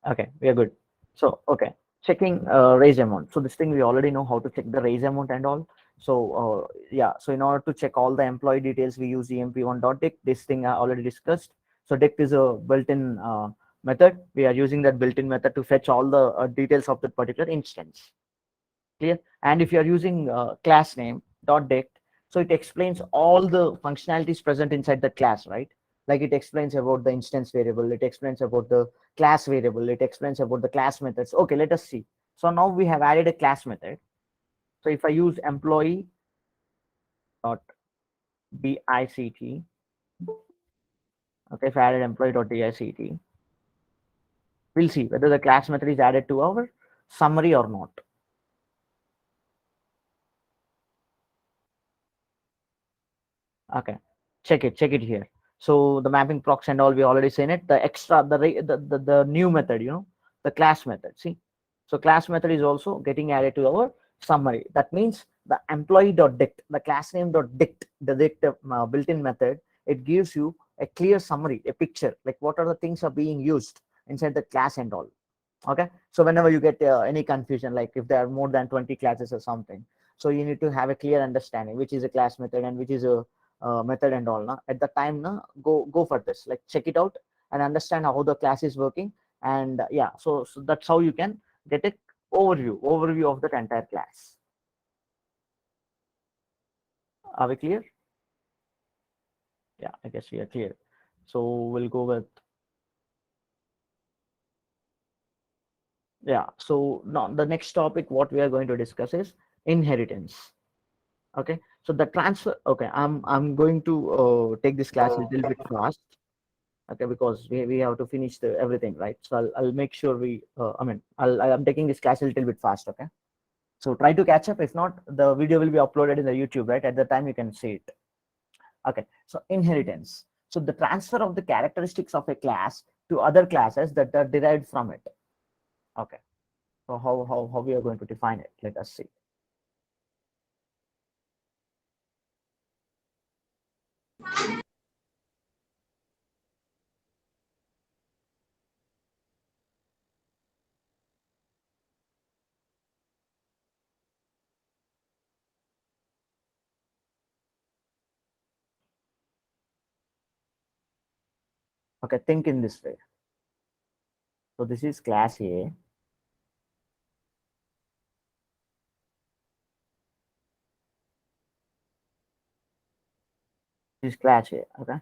Okay, we are good. So, okay, checking raise amount. So this thing we already know how to check the raise amount and all. So yeah, so in order to check all the employee details, we use emp1.dict. This thing I already discussed. So dict is a built-in method. We are using that built-in method to fetch all the details of that particular instance. Clear? And if you are using class name dot dict, so it explains all the functionalities present inside the class, right? Like it explains about the instance variable, it explains about the class variable, it explains about the class methods. Okay, let us see. So now we have added a class method. So if I use employee dot dict, okay, if I added employee dot dict, we'll see whether the class method is added to our summary or not. Okay, check it here. So the mapping procs and all, we already seen it. The extra, the new method, the class method. See, so class method is also getting added to our summary. That means the employee.dict, the class name.dict, the dict built-in method, it gives you a clear summary, a picture, like what are the things are being used inside the class and all. Okay, so whenever you get any confusion, like if there are more than 20 classes or something, so you need to have a clear understanding which is a class method and which is a method and all. Na? At the time, na, go for this, like check it out and understand how the class is working. And yeah, so that's how you can get a overview of that entire class. Are we clear? Yeah, I guess we are clear. So we'll go with, yeah, so now the next topic what we are going to discuss is inheritance. Okay, so the transfer, okay, I'm going to take this class a little bit fast. Okay, because we have to finish the everything, right? So I'll make sure we I mean I'm taking this class a little bit fast. Okay, so try to catch up. If not, the video will be uploaded in the YouTube, right? At the time you can see it. Okay, so inheritance, so the transfer of the characteristics of a class to other classes that are derived from it. Okay, so how we are going to define it, let us see. Okay, think in this way. So this is class A. This is class A. Okay,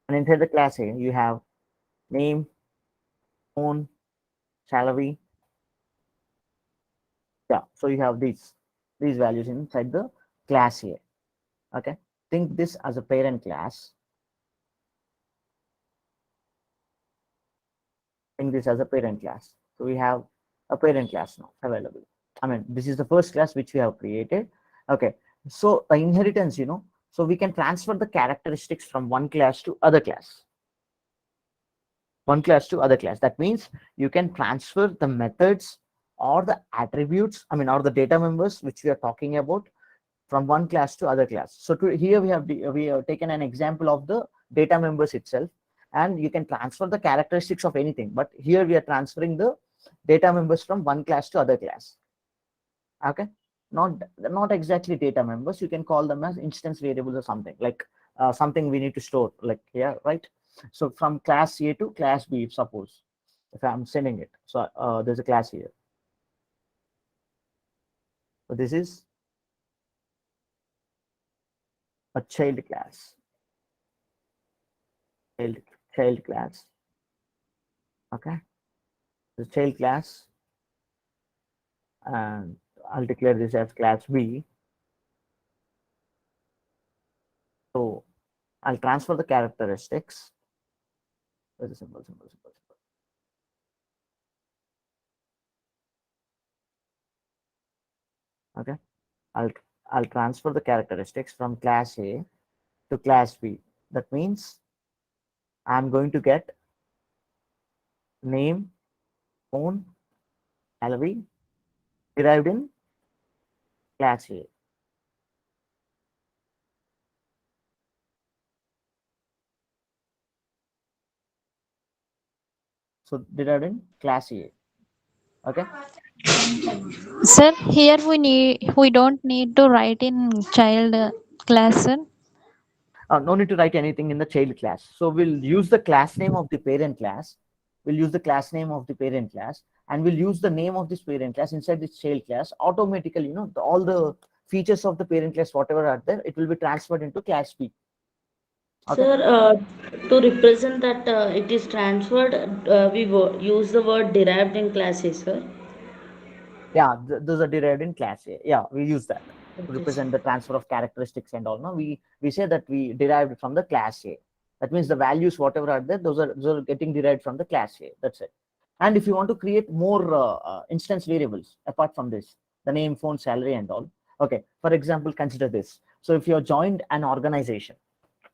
and inside the class A you have name, phone, salary. Yeah, so you have these values inside the class here. Okay, think this as a parent class. Think this as a parent class. So we have a parent class now available. I mean, this is the first class which we have created. Okay, so the inheritance, so we can transfer the characteristics from one class to other class. One class to other class. That means you can transfer the methods or the attributes, I mean, or the data members which we are talking about from one class to other class. So here we have taken an example of the data members itself, and you can transfer the characteristics of anything. But here we are transferring the data members from one class to other class. Okay, not exactly data members. You can call them as instance variables or something like something we need to store. Like yeah, right. So from class A to class B, suppose if I'm sending it. So there's a class here. So this is a child class. Child child class. Okay, the child class, and I'll declare this as class B. So I'll transfer the characteristics. Very simple. Okay, I'll I'll transfer the characteristics from class A to class B. That means I'm going to get name, phone, salary derived in class A. So derived in class A. Okay. Sir, here we don't need to write in child class, sir. No need to write anything in the child class. So we'll use the class name of the parent class. We'll use the class name of the parent class, and we'll use the name of this parent class inside this child class. Automatically, all the features of the parent class, whatever are there, it will be transferred into class B. Okay. Sir, to represent that it is transferred, use the word derived in classes, sir. Yeah, those are derived in class A. Yeah, we use that to Okay, sir. represent the transfer of characteristics and all. No, we say that we derived from the class A. That means the values whatever are there, those are getting derived from the class A. That's it. And if you want to create more instance variables apart from this, the name, phone, salary, and all. Okay. For example, consider this. So if you're joined an organization,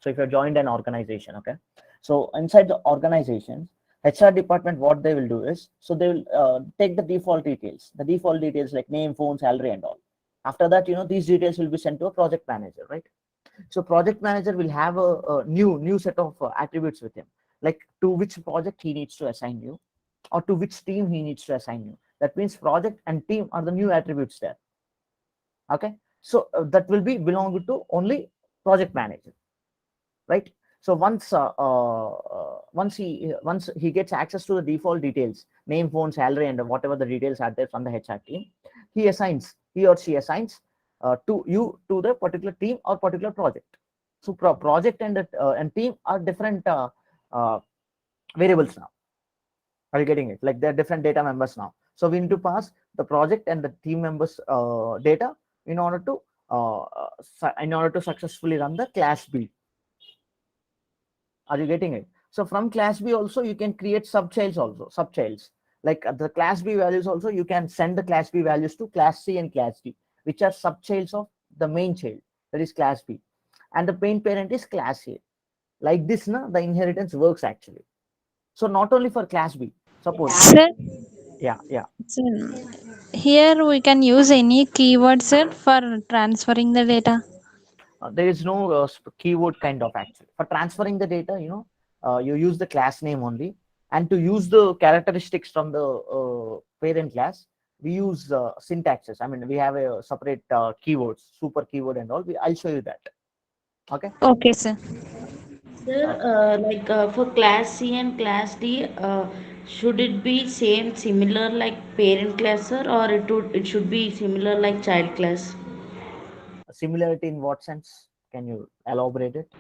okay. So inside the organization, HR department, what they will do is, so they will take the default details like name, phone, salary, and all. After that, these details will be sent to a project manager, right? So project manager will have a new set of attributes with him, like to which project he needs to assign you, or to which team he needs to assign you. That means project and team are the new attributes there. Okay. So that will be belong to only project manager, right? So once he gets access to the default details, name, phone, salary, and whatever the details are there from the HR team, he or she assigns to the particular team or particular project. So project and team are different uh, variables now. Are you getting it? Like they're different data members now. So we need to pass the project and the team members data in order to successfully run the class B. Are you getting it? So from class B also you can create subchilds. Like the class B values also you can send the class B values to class C and class D, which are subchilds of the main child, that is class B, and the main parent is class A. Like this, the inheritance works actually. So not only for class B. Suppose, Sir, yeah. sir, here we can use any keyword, sir, for transferring the data. There is no keyword kind of actually for transferring the data. You use the class name only, and to use the characteristics from the parent class, we use syntaxes. I mean, we have a separate keywords, super keyword and all. I'll show you that. Okay. Okay, sir. Sir, Okay. for class C and class D, should it be same similar like parent class, sir, or it should be similar like child class? Similarity in what sense? Can you elaborate it?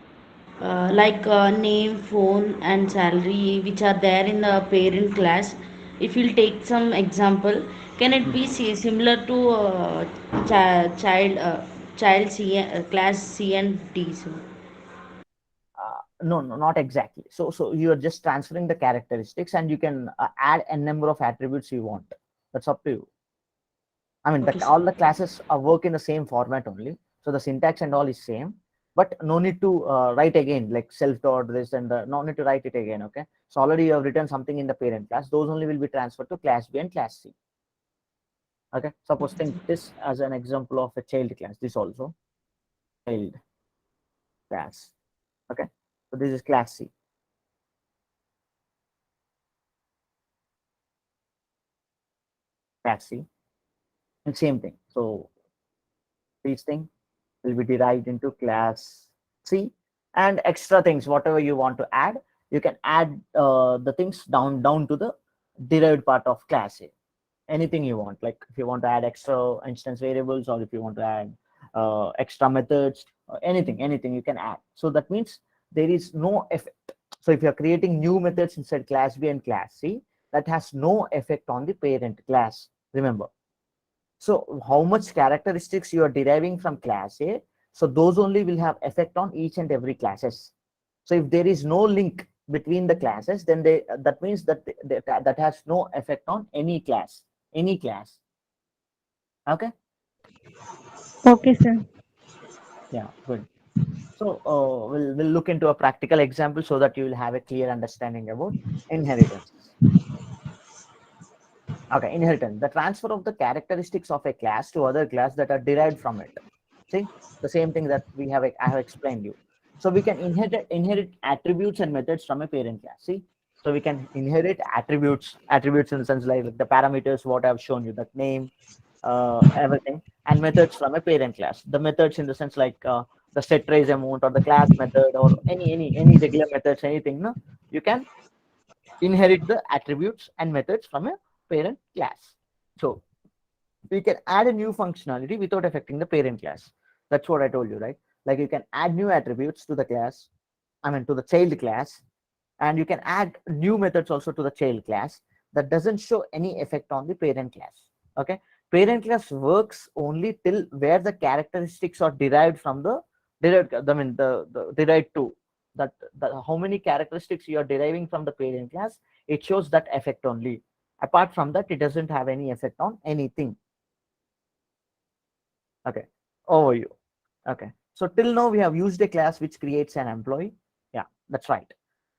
Like name, phone, and salary, which are there in the parent class. If you'll take some example, can it be similar to child class C and D? So, No, not exactly. So you are just transferring the characteristics, and you can add a number of attributes you want. That's up to you. I mean, okay, sir. all the classes are work in the same format only. So the syntax and all is same, but no need to write again like self dot this and no need to write it again. Okay. So already you have written something in the parent class. Those only will be transferred to class B and class C. Okay. Suppose think this as an example of a child class. This also child class. Okay. So this is class C, class C, and same thing. So these things will be derived into class C, and extra things whatever you want to add, you can add the things down to the derived part of class A. Anything you want, like if you want to add extra instance variables, or if you want to add extra methods, anything you can add. So that means there is no effect. So if you're creating new methods inside class B and class C, that has no effect on the parent class, remember. So how much characteristics you are deriving from class A, so those only will have effect on each and every classes. So if there is no link between the classes, then that means that has no effect on any class. Okay. Okay, sir. Yeah, good. So we'll look into a practical example so that you will have a clear understanding about inheritance. Okay, inheritance, the transfer of the characteristics of a class to other class that are derived from it. See, the same thing that I have explained you. So we can inherit attributes and methods from a parent class. See, So we can inherit attributes in the sense like the parameters what I've shown you, that name, everything, and methods from a parent class. The methods in the sense like the set raise amount or the class method or any regular methods, anything. No, you can inherit the attributes and methods from a parent class. So we can add a new functionality without affecting the parent class. That's what I told you, right? Like you can add new attributes to the class, I mean to the child class, and you can add new methods also to the child class that doesn't show any effect on the parent class. Okay, parent class works only till where the characteristics are derived from the derived, I mean the derived to that, the how many characteristics you are deriving from the parent class, it shows that effect only. Apart from that, it doesn't have any effect on anything. Okay, overview. Okay, so till now we have used a class which creates an employee. Yeah, that's right.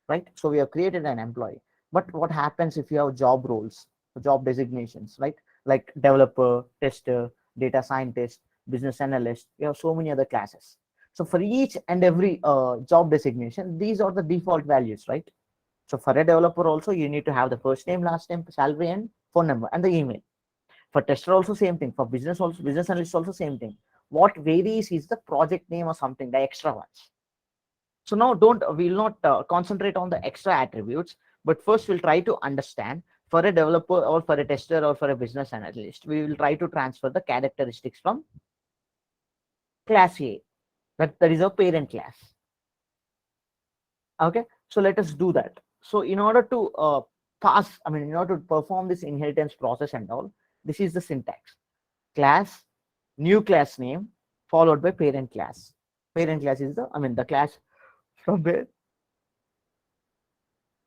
Right, so we have created an employee. But what happens if you have job roles, job designations, right? Like developer, tester, data scientist, business analyst, we have so many other classes. So for each and every job designation, these are the default values, right? So for a developer also, you need to have the first name, last name, salary, and phone number, and the email. For tester also same thing. For business also, business analyst also same thing. What varies is the project name or something, the extra ones. So now we'll not concentrate on the extra attributes, but first we'll try to understand for a developer or for a tester or for a business analyst, we will try to transfer the characteristics from class A. That is a parent class. Okay, so let us do that. So in order to in order to perform this inheritance process and all, this is the syntax: class, new class name, followed by parent class. Parent class is the class from where,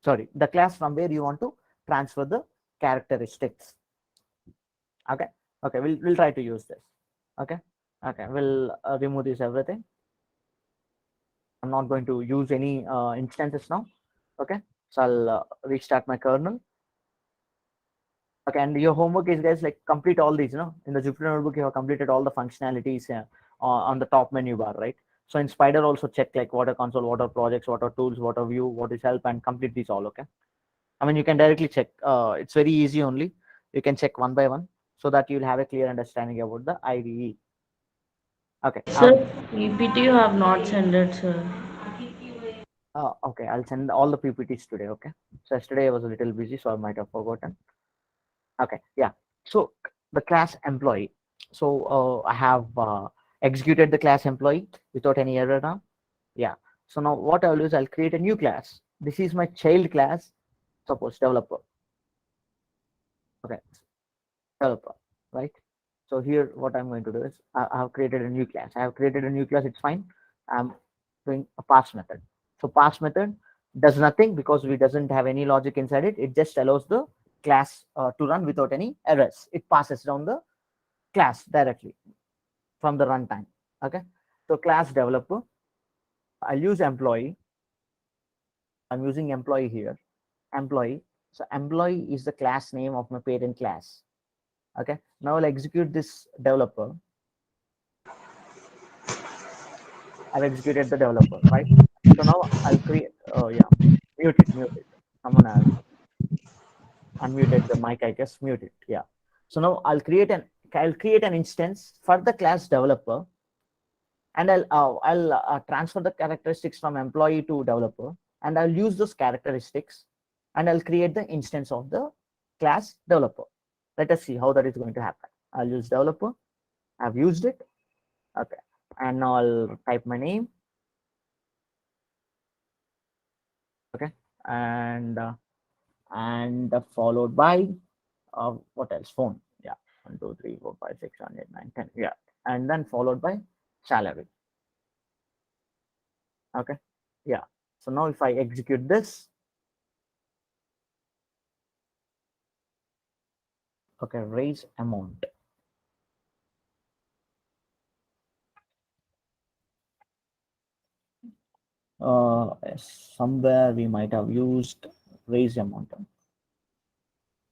sorry, the class from where you want to transfer the characteristics. Okay, okay, we'll try to use this. Okay, okay, we'll remove this everything. I'm not going to use any instances now. Okay, so I'll restart my kernel. Okay, and your homework is, guys, like complete all these, in the Jupyter notebook you have completed all the functionalities on the top menu bar, right? So in Spider also check like what are console, what are projects, what are tools, what are view, what is help, and complete these all. Okay, I mean, you can directly check. It's very easy only. You can check one by one so that you'll have a clear understanding about the IDE. Okay. Sir, PPT you have not sent it, sir. Okay. I'll send all the PPTs today. Okay. So yesterday I was a little busy, so I might have forgotten. Okay. Yeah. So the class employee. So I have executed the class employee without any error now. Yeah. So now what I'll do is I'll create a new class. This is my child class. Suppose developer. Okay. Developer, right? So here what I'm going to do is I have created a new class. I have created a new class, it's fine. I'm doing a pass method. So pass method does nothing because we doesn't have any logic inside it. It just allows the class to run without any errors. It passes down the class directly from the runtime. Okay. So class developer, I'll use employee. I'm using employee here. Employee. So employee is the class name of my parent class. Okay. Now I'll execute this developer. I've executed the developer, right? So now I'll create, oh yeah, mute it. Someone has unmuted the mic, I guess, mute it, yeah. So now I'll create an instance for the class developer, and I'll transfer the characteristics from employee to developer, and I'll use those characteristics, and I'll create the instance of the class developer. Let us see how that is going to happen. I'll use developer. I've used it. Okay, and now I'll type my name. Okay, and followed by what else, phone, yeah, 1 2 3 4 5 6 7 8 9 10, yeah, and then followed by salary. Okay, yeah. So now if I execute this, okay, raise amount, somewhere we might have used raise amount.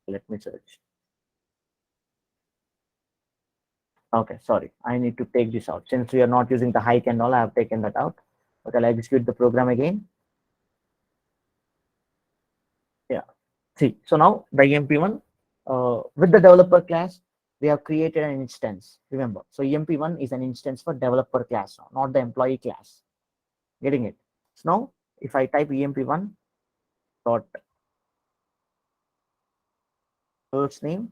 Let me search. Okay, sorry, I need to take this out since we are not using the hike and all. I have taken that out. Okay, I'll execute the program again. See, so now the EMP1 with the developer class, we have created an instance. Remember, so EMP1 is an instance for developer class now, not the employee class. Getting it? So now, if I type EMP1 dot first name,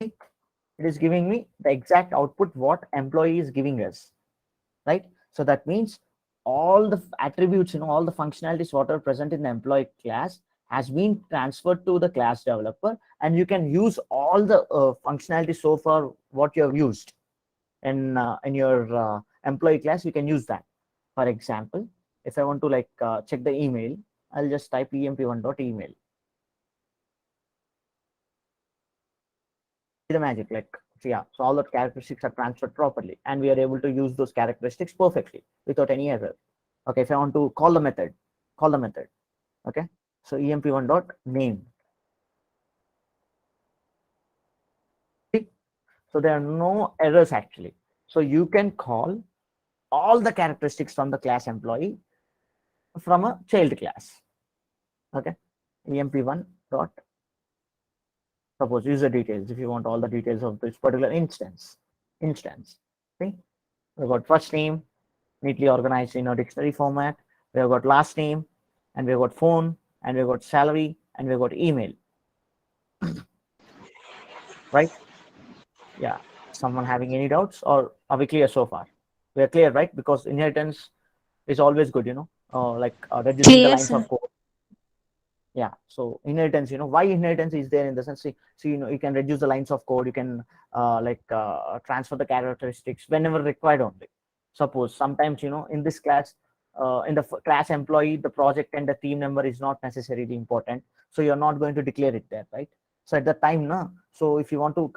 it is giving me the exact output what employee is giving us, right? So that means all the attributes, all the functionalities what are present in the employee class has been transferred to the class developer, and you can use all the functionality so far what you have used in your employee class. You can use that. For example, if I want to check the email, I'll just type emp1.email. See the magic, so all the characteristics are transferred properly, and we are able to use those characteristics perfectly without any error. Okay, if I want to call the method, okay, so emp1.name. So there are no errors actually. So you can call all the characteristics from the class employee from a child class. Okay, emp1 dot suppose user details. If you want all the details of this particular instance. Okay, we've got first name neatly organized in a dictionary format. We have got last name, and we've got phone, and we've got salary, and we've got email. Right? Yeah. Someone having any doubts, or are we clear so far? We are clear, right? Because inheritance is always good, reducing the Clear, lines sir. of code. Yeah, so inheritance, why inheritance is there in the sense, you can reduce the lines of code. You can transfer the characteristics whenever required only. Suppose sometimes, in this class, in the class employee, the project and the team number is not necessarily important, so you're not going to declare it there, right? So at the time now, so if you want to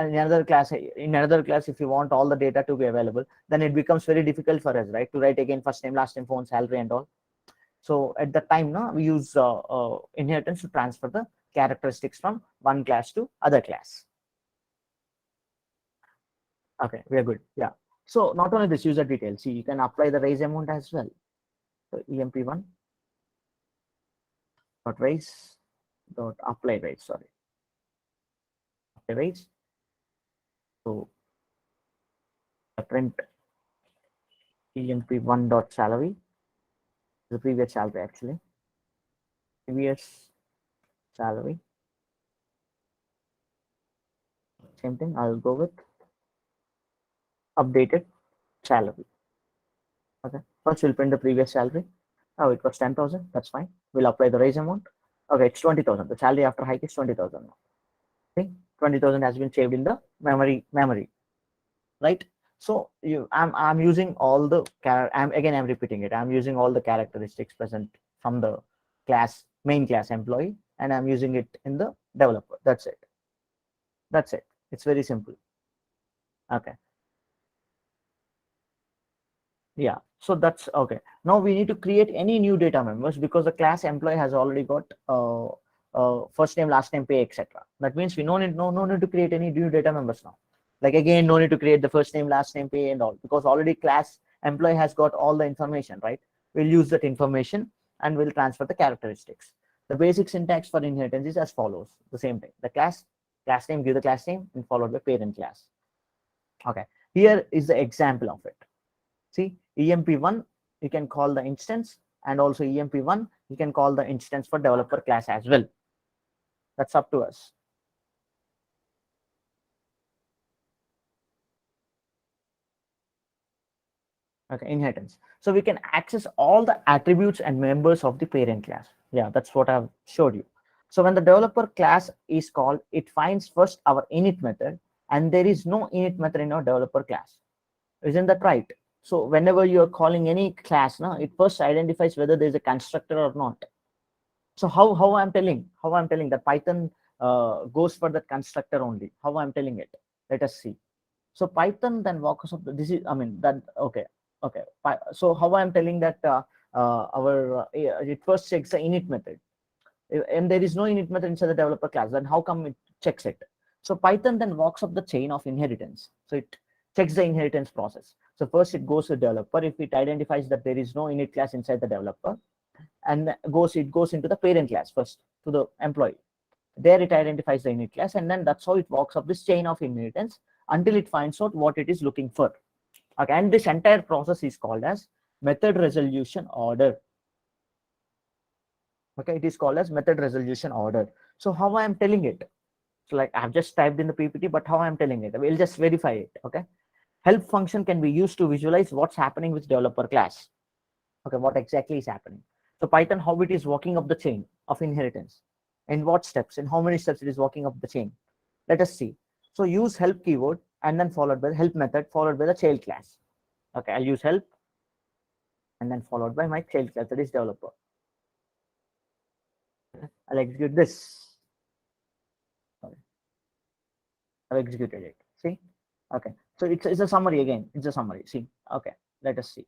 in another class, if you want all the data to be available, then it becomes very difficult for us, right, to write again first name, last name, phone, salary and all. So at the time now, we use inheritance to transfer the characteristics from one class to other class. Okay, we are good. Yeah. So not only this user details, see, you can apply the raise amount as well. So emp1 dot raise dot apply raise. Sorry, apply raise. So print emp1 dot salary, the previous salary actually, previous salary. Same thing. I'll go with updated salary. Okay. First, we'll print the previous salary. Oh, it was 10,000. That's fine. We'll apply the raise amount. Okay, it's 20,000. The salary after hike is 20,000 now. Okay, 20,000 has been saved in the memory, right? So I'm using all the I'm repeating it. I'm using all the characteristics present from the main class employee, and I'm using it in the developer. That's it. It's very simple. Okay. Yeah, so that's okay. Now we need to create any new data members because the class employee has already got first name, last name, pay, etc. That means we no need to create any new data members now. Like again, no need to create the first name, last name, pay, and all, because already class employee has got all the information, right? We'll use that information and we'll transfer the characteristics. The basic syntax for inheritance is as follows: the same thing. The class name, give the class name, and followed by parent class. Okay, here is the example of it. See, emp1 you can call the instance, and also emp1 you can call the instance for developer class as well. That's up to us. Okay, inheritance. So we can access all the attributes and members of the parent class. Yeah, that's what I've showed you. So when the developer class is called, it finds first our init method, and there is no init method in our developer class. Isn't that right? So whenever you're calling any class, now it first identifies whether there's a constructor or not. So how I'm telling that Python goes for the constructor only. How I'm telling it? Let us see. So Python then walks up. This is, I mean, that okay. So how I'm telling that it first checks the init method, and there is no init method inside the developer class. Then how come it checks it? So Python then walks up the chain of inheritance. So it checks the inheritance process. So first it goes to developer. If it identifies that there is no init class inside the developer, and it goes into the parent class first to the employee. There it identifies the init class, and then that's how it walks up this chain of inheritance until it finds out what it is looking for. Okay, and this entire process is called as method resolution order. Okay, it is called as method resolution order. So how I am telling it? So like I've just typed in the PPT, but how I'm telling it, we'll just verify it. Okay, help function can be used to visualize what's happening with developer class. Okay, what exactly is happening? So Python, how it is walking up the chain of inheritance, in what steps, in how many steps it is walking up the chain. Let us see. So use help keyword and then followed by the help method followed by the child class. Okay, I'll use help and then followed by my child class, that is developer. I'll execute this. Sorry, I've executed it. See, okay. So it's a summary again. It's a summary. See, okay. Let us see.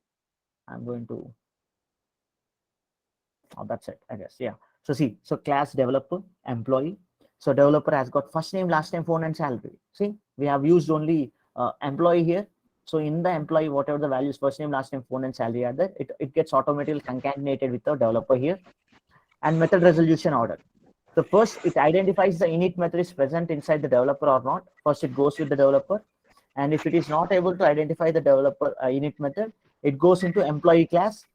I'm going to. Oh, that's it, I guess. Yeah. So see, so class developer, employee. So developer has got first name, last name, phone, and salary. See, we have used only employee here. So in the employee, whatever the values, first name, last name, phone, and salary are there, it gets automatically concatenated with the developer here. And method resolution order. So first it identifies the init method is present inside the developer or not. First it goes with the developer. And if it is not able to identify the developer init method, it goes into employee class.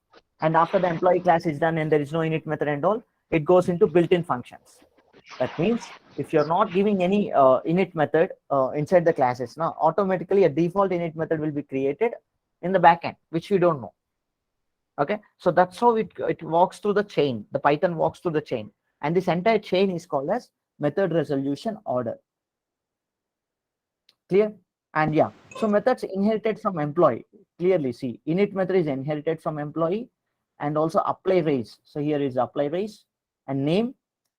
And after the employee class is done and there is no init method and all, it goes into built-in functions. That means if you're not giving any init method inside the classes, now automatically a default init method will be created in the backend, which we don't know. Okay, so that's how it walks through the chain. The Python walks through the chain, and this entire chain is called as method resolution order. Clear? And yeah, so methods inherited from employee. Clearly see, init method is inherited from employee, and also apply raise. So here is apply raise and name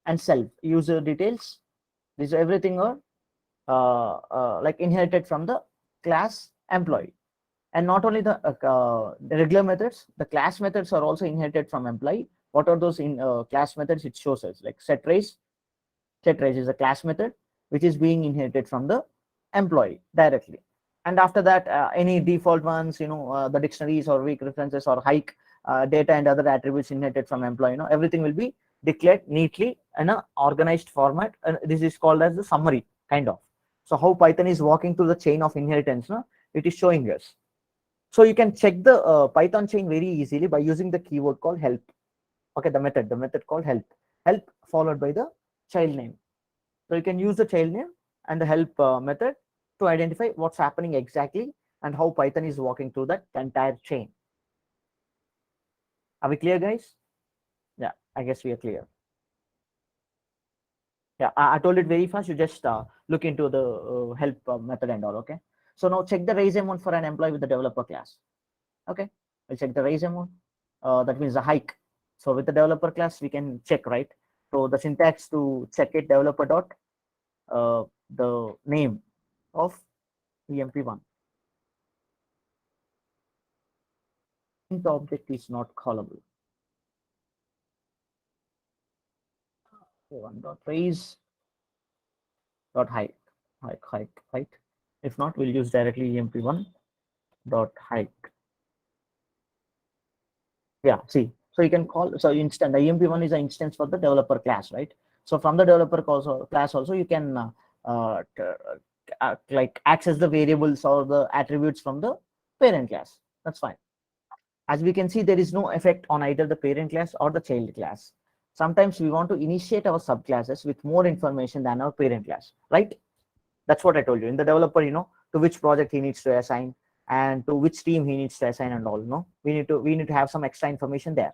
and self user details. These everything are like inherited from the class employee. And not only the regular methods, the class methods are also inherited from employee. What are those in class methods? It shows us like set raise. Set raise is a class method which is being inherited from the employee directly. And after that, any default ones, the dictionaries or weak references or hike data and other attributes inherited from employee, everything will be declared neatly in an organized format. And this is called as the summary kind of. So how Python is walking through the chain of inheritance, it is showing us. So you can check the Python chain very easily by using the keyword called help. Okay, the method called help. Help followed by the child name. So you can use the child name and the help method to identify what's happening exactly and how Python is walking through that entire chain. Are we clear, guys? Yeah, I guess we are clear. Yeah, I told it very fast. You just look into the help method and all. Okay. So now check the raise amount for an employee with the developer class. Okay, we'll check the raise amount. That means the hike. So with the developer class, we can check, right? So the syntax to check it, developer dot the name of emp1. The object is not callable. One dot raise dot hike. If not, we'll use directly emp1 dot hike. Yeah, see, so you can call, so instant, the emp1 is an instance for the developer class, right? So from the developer class also you can like access the variables or the attributes from the parent class. That's fine. As we can see, there is no effect on either the parent class or the child class. Sometimes we want to initiate our subclasses with more information than our parent class, right? That's what I told you in the developer, to which project he needs to assign and to which team he needs to assign and all. We need to have some extra information there.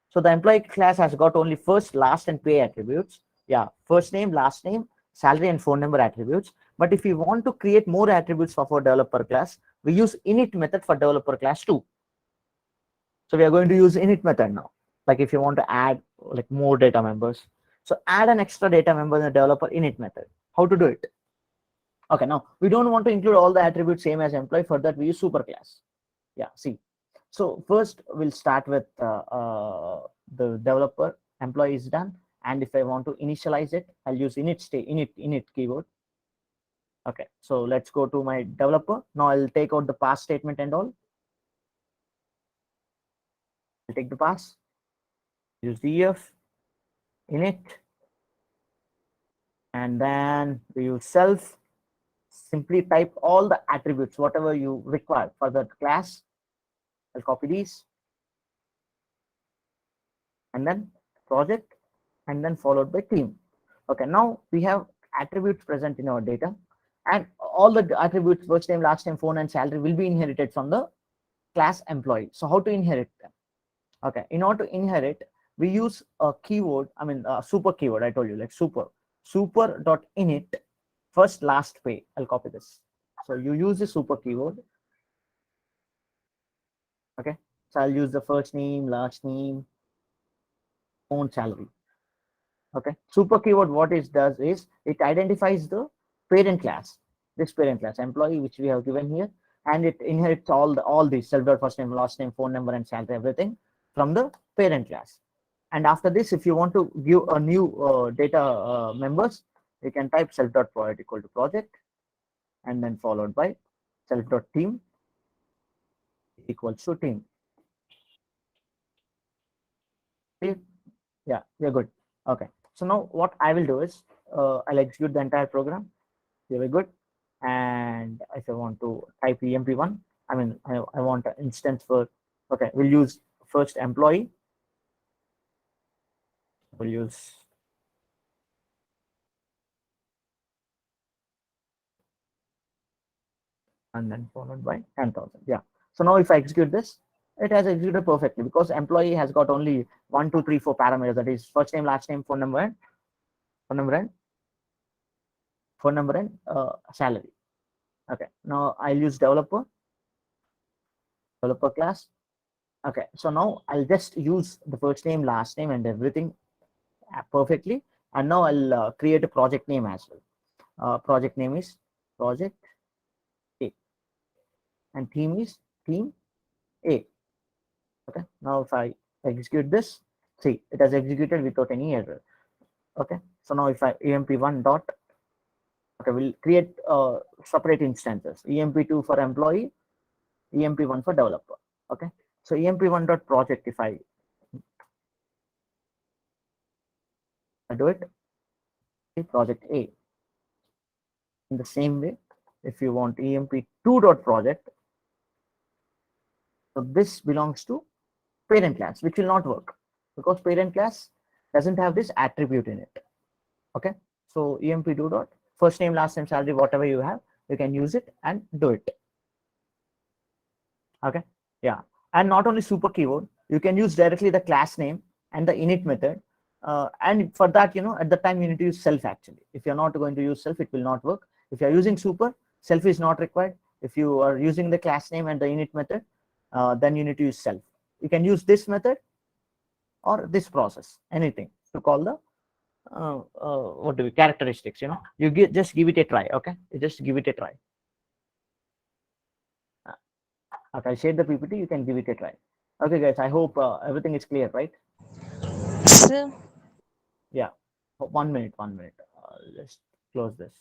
So the employee class has got only first, last, and pay attributes. Yeah, first name, last name, salary, and phone number attributes. But if we want to create more attributes for our developer class, we use init method for developer class too. So we are going to use init method now. Like if you want to add like more data members, so add an extra data member in the developer init method. How to do it? Okay, now we don't want to include all the attributes same as employee. For that, we use superclass. Yeah, see. So first we'll start with the developer. Employee is done, and if I want to initialize it, I'll use init keyword. Okay, so let's go to my developer. Now I'll take out the pass statement and all. I'll take the pass. use def init, and then we use self. Simply type all the attributes, whatever you require for that class. I'll copy these, and then project, and then followed by team. Okay, now we have attributes present in our data, and all the attributes, first name, last name, phone, and salary, will be inherited from the class employee. So how to inherit them? Okay, in order to inherit, we use a keyword, I mean a super keyword. I told you, like super dot init first last pay. I'll copy this. So you use the super keyword. Okay, so I'll use the first name, last name, phone, salary. Okay, super keyword, what it does is it identifies the parent class, this parent class employee, which we have given here, and it inherits all these self dot first name, last name, phone number, and salary, everything from the parent class. And after this, if you want to give a new data members, you can type self dot project equal to project, and then followed by self dot team equals to team. See? Yeah, we're good. Okay, so now what I will do is I'll execute the entire program. Very good. And if I want to type emp1, I mean I want an instance for, okay, we'll use first employee, we'll use and then followed by 10,000. Yeah, so now if I execute this, it has executed perfectly because employee has got only 1 2 3 4 parameters, that is first name, last name, phone number, and phone number and salary. Okay, now I'll use developer class. Okay, so now I'll just use the first name, last name, and everything perfectly. And now I'll create a project name as well. Project name is project A, and theme is theme A. Okay, now if I execute this, see, it has executed without any error. Okay, so now if I emp1 dot, okay, we'll create separate instances, emp2 for employee, emp1 for developer. Okay, so emp1 dot project, if I do it, project A. In the same way, if you want emp2 dot project, so this belongs to parent class, which will not work because parent class doesn't have this attribute in it. Okay, so emp2 dot first name, last name, salary, whatever you have, you can use it and do it. Okay, yeah, and not only super keyword, you can use directly the class name and the init method. And for that, at the time you need to use self. Actually, if you're not going to use self, it will not work. If you're using super, self is not required. If you are using the class name and the init method, then you need to use self. You can use this method or this process, anything to call the what do we characteristics. You just give it a try. Okay, you just give it a try. Okay, I shared the PPT, you can give it a try. Okay guys, I hope everything is clear, right? Sir, Yeah, 1 minute, 1 minute. Let's close this.